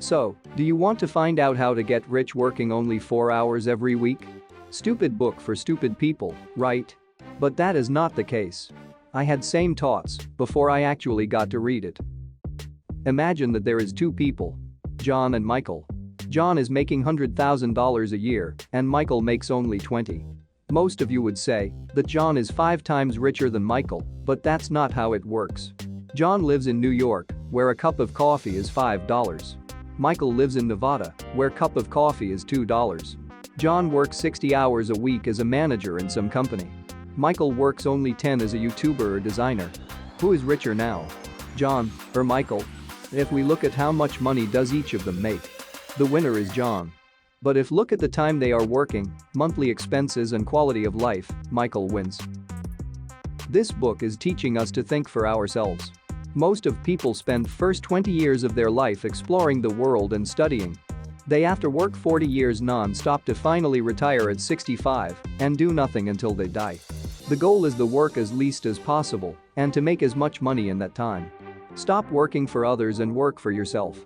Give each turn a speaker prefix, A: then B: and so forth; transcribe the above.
A: So, do you want to find out how to get rich working only 4 hours every week? Stupid book for stupid people, right? But that is not the case. I had same thoughts before I actually got to read it. Imagine that there is two people, John and Michael. John is making $100,000 a year and Michael makes only 20. Most of you would say that John is 5 times richer than Michael, but that's not how it works. John lives in New York, where a cup of coffee is $5. Michael lives in Nevada, where a cup of coffee is $2. John works 60 hours a week as a manager in some company. Michael works only 10 as a YouTuber or designer. Who is richer now? John or Michael? If we look at how much money does each of them make, the winner is John. But if look at the time they are working, monthly expenses and quality of life, Michael wins. This book is teaching us to think for ourselves. Most of people spend first 20 years of their life exploring the world and studying. They have to work 40 years non-stop to finally retire at 65 and do nothing until they die. The goal is to work as least as possible and to make as much money in that time. Stop working for others and work for yourself.